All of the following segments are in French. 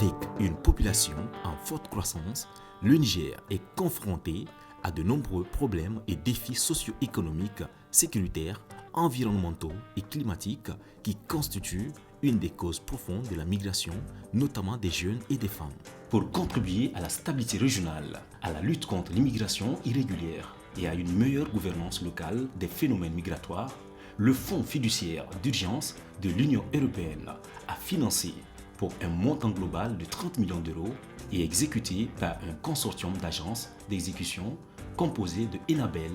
Avec une population en forte croissance, le Niger est confronté à de nombreux problèmes et défis socio-économiques, sécuritaires, environnementaux et climatiques qui constituent une des causes profondes de la migration, notamment des jeunes et des femmes. Pour contribuer à la stabilité régionale, à la lutte contre l'immigration irrégulière et à une meilleure gouvernance locale des phénomènes migratoires, le Fonds fiduciaire d'urgence de l'Union européenne a financé pour un montant global de 30 millions d'euros et exécuté par un consortium d'agences d'exécution composé de Enabel,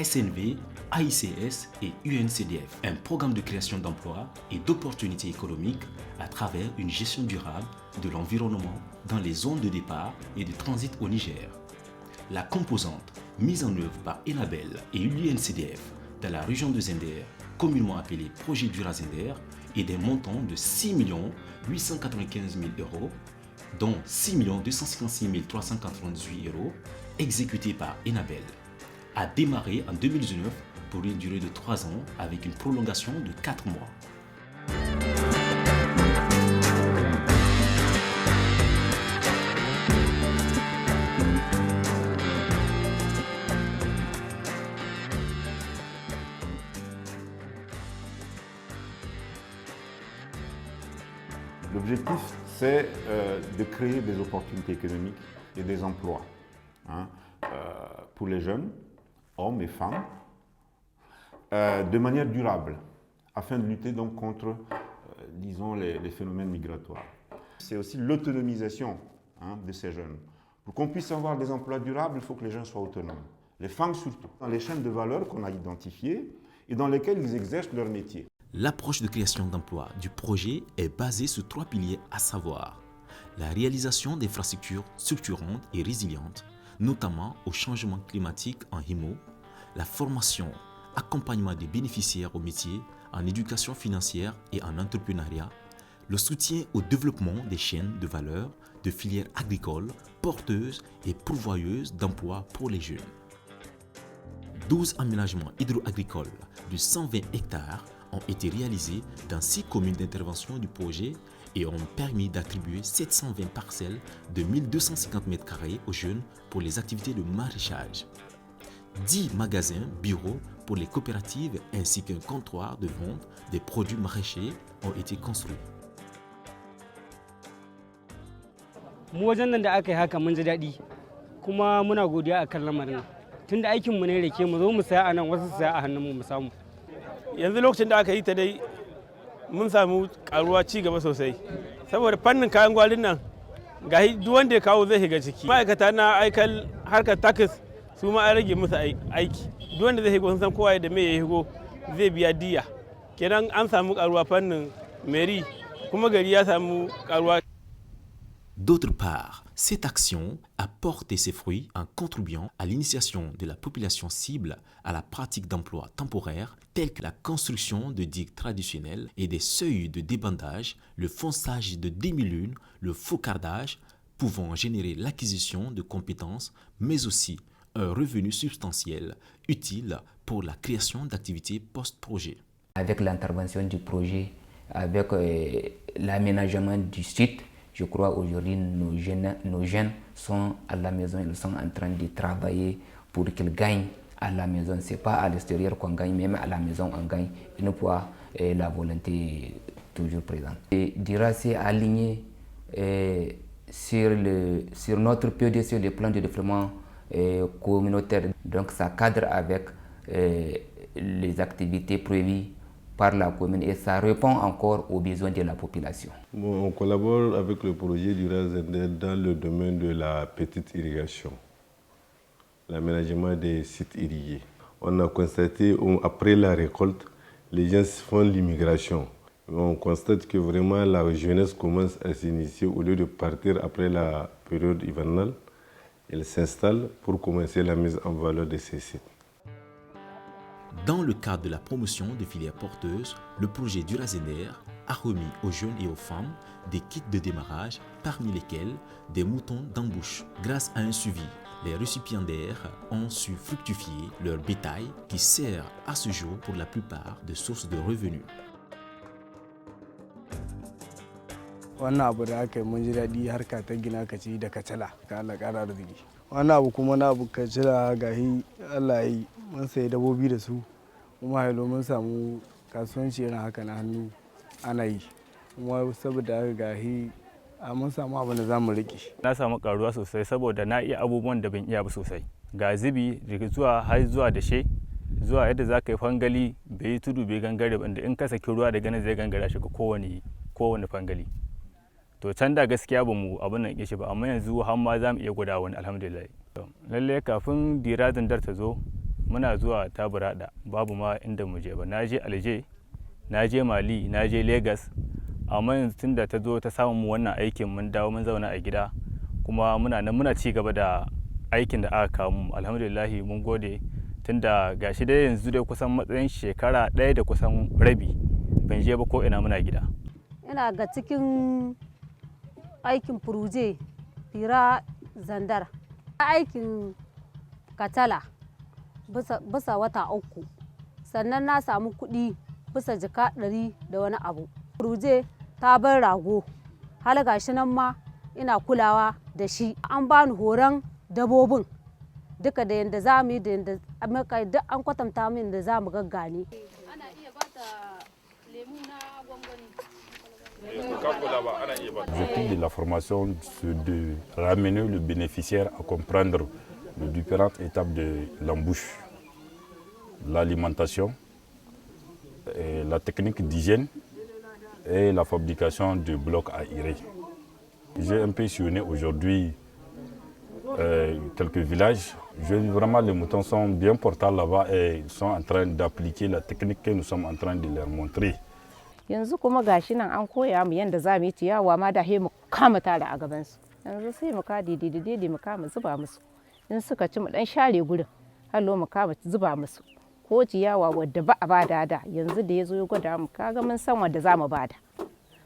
SNV, AICS et UNCDF, un programme de création d'emplois et d'opportunités économiques à travers une gestion durable de l'environnement dans les zones de départ et de transit au Niger. La composante mise en œuvre par Enabel et l'UNCDF dans la région de Zender, communément appelée Projet Dura-Zender, est des montants de 6 895 000 euros, dont 6 256 398 euros exécutés par Enabel, a démarré en 2019 pour une durée de 3 ans avec une prolongation de 4 mois. L'objectif, c'est de créer des opportunités économiques et des emplois pour les jeunes, hommes et femmes, de manière durable, afin de lutter donc contre, disons, les phénomènes migratoires. C'est aussi l'autonomisation de ces jeunes. Pour qu'on puisse avoir des emplois durables, il faut que les jeunes soient autonomes. Les femmes surtout, dans les chaînes de valeur qu'on a identifiées et dans lesquelles ils exercent leur métier. L'approche de création d'emplois du projet est basée sur 3 piliers, à savoir la réalisation d'infrastructures structurantes et résilientes, notamment au changement climatique en HIMO, la formation, accompagnement des bénéficiaires au métier, en éducation financière et en entrepreneuriat, le soutien au développement des chaînes de valeur de filières agricoles porteuses et pourvoyeuses d'emplois pour les jeunes. 12 aménagements hydro-agricoles de 120 hectares ont été réalisés dans 6 communes d'intervention du projet et ont permis d'attribuer 720 parcelles de 1250 m² aux jeunes pour les activités de maraîchage. 10 magasins, bureaux pour les coopératives ainsi qu'un comptoir de vente des produits maraîchers ont été construits. Mu wajen nan da aka yi haka mun ji daɗi kuma muna godiya akan lamarin tunda aikin mu ne rake mu zo mu saya a nan wasu saya a hannun mu samu. Yanzu lokacin da aka yi ta dai mun samu karuwa ci gaba sosai saboda fannin kayan gwalin nan ga duk wanda ya kawo zai shiga ciki. Ma'aikata na aikal harkar takis su ma an rage musu aiki, duk wanda zai shigo sun san kowa da me ya shigo zai biya diya, kenan an samu karuwa fannin meri kuma gari ya samu karuwa. D'autre part, cette action a porté ses fruits en contribuant à l'initiation de la population cible à la pratique d'emplois temporaires tels que la construction de digues traditionnelles et des seuils de débandage, le fonçage de demi-lune, le faucardage, pouvant générer l'acquisition de compétences, mais aussi un revenu substantiel utile pour la création d'activités post-projet. Avec l'intervention du projet, avec l'aménagement du site, je crois aujourd'hui nos jeunes sont à la maison, ils sont en train de travailler pour qu'ils gagnent à la maison. Ce n'est pas à l'extérieur qu'on gagne, même à la maison on gagne, une fois la volonté toujours présente. Et DIRA s'est aligné sur notre PDC, le plan de développement communautaire. Donc ça cadre avec les activités prévues par la commune et ça répond encore aux besoins de la population. Bon, on collabore avec le projet Dura-Zender dans le domaine de la petite irrigation, l'aménagement des sites irrigués. On a constaté après la récolte, les gens font l'immigration. On constate que vraiment la jeunesse commence à s'initier au lieu de partir après la période hivernale. Elle s'installe pour commencer la mise en valeur de ces sites. Dans le cadre de la promotion des filières porteuses, le projet Dura-Zender a remis aux jeunes et aux femmes des kits de démarrage, parmi lesquels des moutons d'embauche. Grâce à un suivi, les récipiendaires ont su fructifier leur bétail qui sert à ce jour pour la plupart de sources de revenus. wannan abu da aka yi mun ji daɗi harka ta gina ka ci da kacala ka Allah ƙara arziki. Wannan abu kuma na abu kacala gahi Allah yi mun sayi dabobi da su kuma hailo mun samu kasuwanci irin haka na hannu ana yi kuma saboda haka gahi mun samu abin da za mu riƙe. Na samu karuwa sosai saboda na iya abubuwan da ban iya ba sosai. Ga zubi daga zuwa har zuwa dashe zuwa yadda za ka yi fangali bai yi tudu bai gangare ba, in ka saki ruwa daga nan zai gangara shi ga kowane fangali. To can da gaskiya ba mu abin nan shi ba, amma yanzu har ma za mu iya gwada wani alhamdulillah. Lalle kafin dira zandar ta zo muna zuwa Taburada babu ma inda mu je ba. Na je Alje, na je Mali, na je Lagos, amma yanzu tun da ta zo ta samu mu wannan aikin mun dawo mun zauna a gida kuma muna nan muna ci gaba da aikin da aka kawo mu alhamdulillah mun gode. Tunda gashi dai yanzu dai kusan matsayin shekara ɗaya da kusan rabi ban je ba ko ina muna gida. Ina ga cikin aikin furuje fira zandar aikin katala bisa wata 3 sannan na samu kuɗi bisa jika 100 da wani abu. Furuje ta bar rago hal gashi nan ma ina kulawa da shi. An bani horon dabobin duka da yanda za mu yi da yanda duk an kwatanta min da za mu gaggane. Ana iya bata lemu na gwangwani. L'objectif de la formation, c'est de ramener le bénéficiaire à comprendre les différentes étapes de l'embouche, l'alimentation, la technique d'hygiène et la fabrication de blocs à irer. J'ai un peu sillonné aujourd'hui quelques villages. Vraiment, les moutons sont bien portants là-bas et sont en train d'appliquer la technique que nous sommes en train de leur montrer. Yanzu kuma gashi nan an koya mu yanda za mu yi ciyawa ma da mu kama tare a gaban su. Yanzu sai mu ka didi mu kama zuba musu. In suka ci mu dan share gurin. Hallo mu kama zuba musu. Ko ciyawa wadda ba a bada da yanzu da yazo ya gwada mu kaga mun san wanda za mu bada.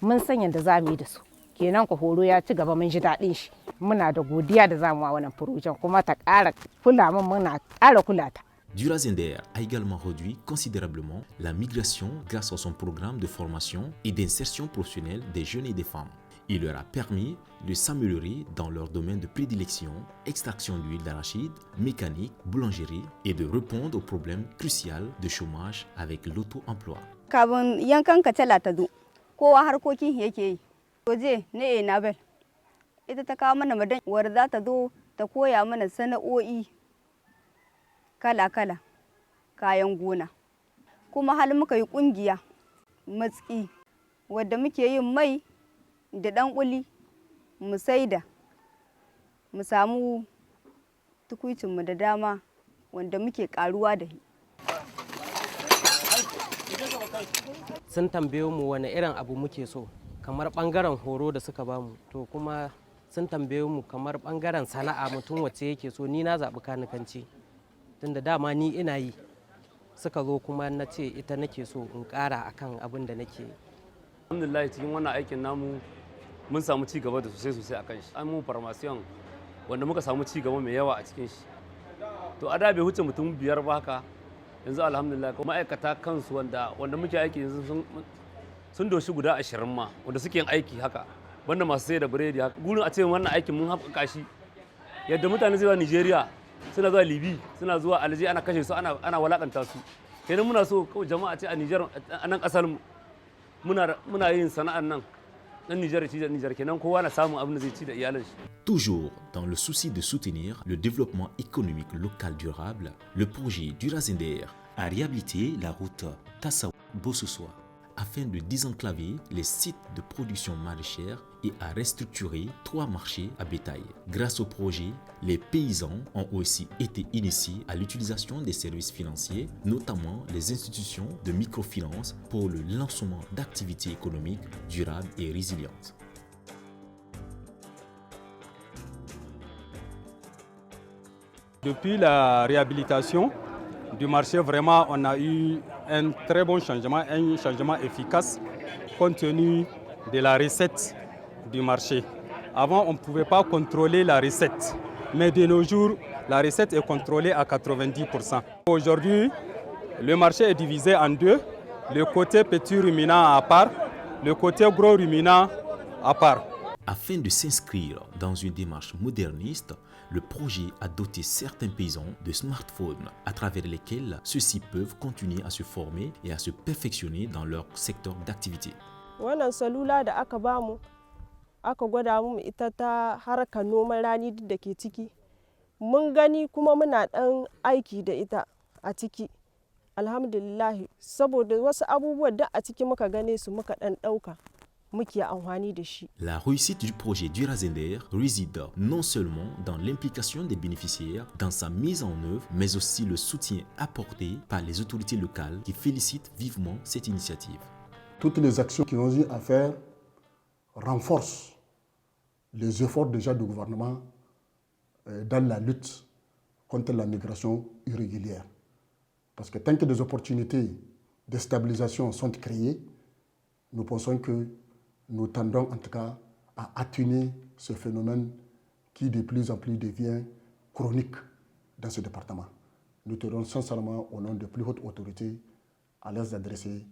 Mun san yanda za mu yi da su. Kenan ku horo ya ci gaba mun ji daɗin shi. Muna da godiya da zamu wa wannan furujan kuma ta ƙara kula mun muna ƙara kula ta. Durazender a également réduit considérablement la migration grâce à son programme de formation et d'insertion professionnelle des jeunes et des femmes. Il leur a permis de s'améliorer dans leur domaine de prédilection, extraction d'huile d'arachide, mécanique, boulangerie et de répondre aux problèmes cruciaux de chômage avec l'auto-emploi. Kabin yankan katala ta zo, kowa harkokin yake yi. Waje ne Nabel. Ita ta kawo mana madan wadda za ta zo ta koya mana sana'o'i kala-kala kayan gona. Kuma hal muka yi kungiya matsi wadda muke yin mai da dan kuli mu saida mu samu tukuicin mu da dama wanda muke karuwa da shi. Sun tambaye mu wani irin abu muke so kamar bangaren horo da suka bamu to kuma sun tambaye mu kamar bangaren sana'a mutum wacce yake so ni na zaɓi kanikanci tunda dama ni ina yi suka zo kuma na ce ita nake so in ƙara akan abin da nake. Alhamdulillah cikin wannan aikin namu mun samu ci gaba da sosai akan shi. An mu farmasiyon wanda muka samu ci gaba mai yawa a cikin shi. To a da bai huce mutum 5 ba haka yanzu alhamdulillah ma'aikata kansu wanda muke aiki yanzu sun doshi guda 20 ma wanda suke yin aiki haka banda masu sai da biredi haka. Gurin a ce wannan aikin mun haɓaka shi yadda mutane zuwa Nigeria suna zuwa Libi suna zuwa Alje ana kashe su ana walakanta su. Kenan muna so kawai jama'a ce a Niger a nan kasar muna yin sana'an nan dan Niger ci da Niger kenan kowa na samun abin da zai ci da iyalan shi. Toujours dans le souci de soutenir le développement économique local durable, le projet Durazender a réhabilité la route Tassawa-Bossosoa afin de désenclaver les sites de production maraîchère et à restructurer 3 marchés à bétail. Grâce au projet, les paysans ont aussi été initiés à l'utilisation des services financiers, notamment les institutions de microfinance pour le lancement d'activités économiques durables et résilientes. Depuis la réhabilitation du marché, vraiment, on a eu un très bon changement, un changement efficace compte tenu de la recette du marché. Avant, on ne pouvait pas contrôler la recette, mais de nos jours, la recette est contrôlée à 90%. Aujourd'hui, le marché est divisé en 2, le côté petit ruminant à part, le côté gros ruminant à part. Afin de s'inscrire dans une démarche moderniste, le projet a doté certains paysans de smartphones à travers lesquels ceux-ci peuvent continuer à se former et à se perfectionner dans leur secteur d'activité. Wannan salula da aka bamu aka gwada mu ita ta harkar noman rani duk da ke ciki. Mun gani kuma muna dan aiki da ita a ciki. Alhamdulillah saboda wasu abubuwan da a ciki muka gane su muka dan dauka. La réussite du projet Durazender réside non seulement dans l'implication des bénéficiaires dans sa mise en œuvre, mais aussi le soutien apporté par les autorités locales qui félicitent vivement cette initiative. Toutes les actions qui ont eu à faire renforcent les efforts déjà du gouvernement dans la lutte contre la migration irrégulière. Parce que tant que des opportunités de stabilisation sont créées, nous pensons que nous tendons en tout cas à atténuer ce phénomène qui de plus en plus devient chronique dans ce département. Nous tenons sincèrement au nom de plus hautes autorités à leur adresser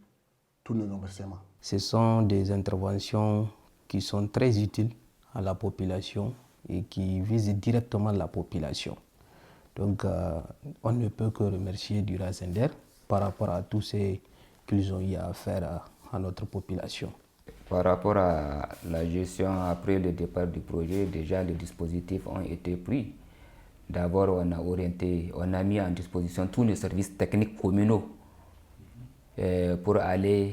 tous nos remerciements. Ce sont des interventions qui sont très utiles à la population et qui visent directement la population. Donc on ne peut que remercier Durazender par rapport à tout ce qu'ils ont eu à faire à notre population. Par rapport à la gestion après le départ du projet, déjà les dispositifs ont été pris. D'abord, on a mis en disposition tous les services techniques communaux pour aller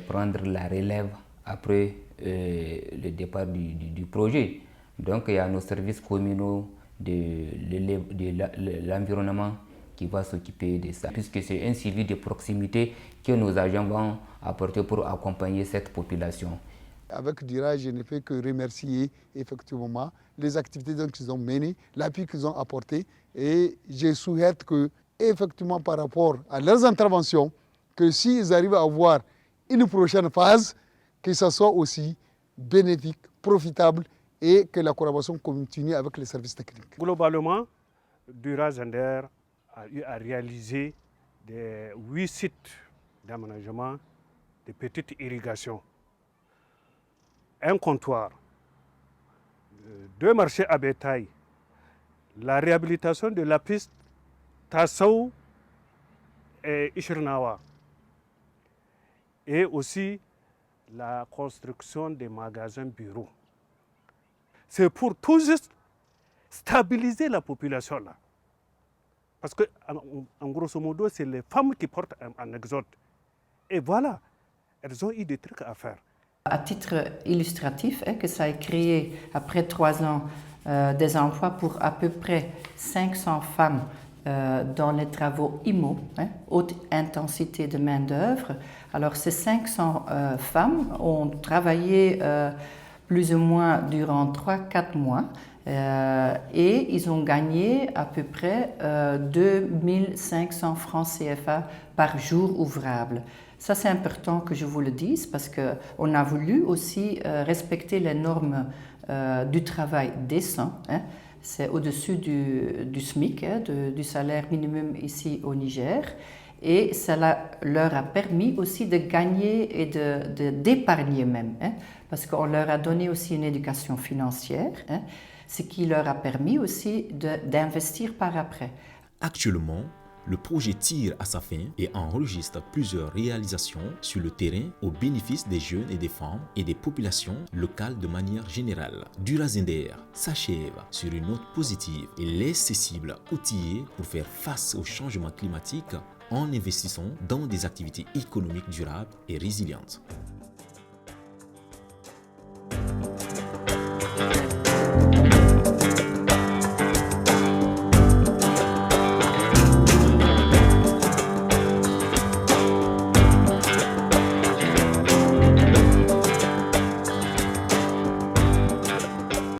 prendre la relève après le départ du projet. Donc il y a nos services communaux de l'environnement qui va s'occuper de ça, puisque c'est un suivi de proximité que nos agents vont apporter pour accompagner cette population. Avec Dira, je ne fais que remercier effectivement les activités qu'ils ont menées, l'appui qu'ils ont apporté, et je souhaite que, effectivement, par rapport à leurs interventions, que s'ils arrivent à avoir une prochaine phase, que ça soit aussi bénéfique, profitable, et que la collaboration continue avec les services techniques. Globalement, Durazender a eu à réaliser 8 sites d'aménagement de petites irrigations, un comptoir, 2 marchés à bétail, la réhabilitation de la piste Tassau et Ishirnawa, et aussi la construction des magasins bureaux. C'est pour tout juste stabiliser la population là. Parce que, en grosso modo, c'est les femmes qui portent un exode. Et voilà, elles ont eu des trucs à faire. À titre illustratif, que ça a créé, après 3 ans, des emplois pour à peu près 500 femmes dans les travaux IMO, haute intensité de main-d'œuvre. Alors, ces 500 femmes ont travaillé plus ou moins durant 3-4 mois. Et ils ont gagné à peu près 2500 francs CFA par jour ouvrable. Ça, c'est important que je vous le dise parce qu'on a voulu aussi respecter les normes du travail décent. C'est au-dessus du SMIC, du salaire minimum ici au Niger. Et ça leur a permis aussi de gagner et d'épargner même, parce qu'on leur a donné aussi une éducation financière, ce qui leur a permis aussi d'investir par après. Actuellement, le projet tire à sa fin et enregistre plusieurs réalisations sur le terrain au bénéfice des jeunes et des femmes et des populations locales de manière générale. Durazender s'achève sur une note positive et laisse ses cibles outillées pour faire face au changement climatique en investissant dans des activités économiques durables et résilientes.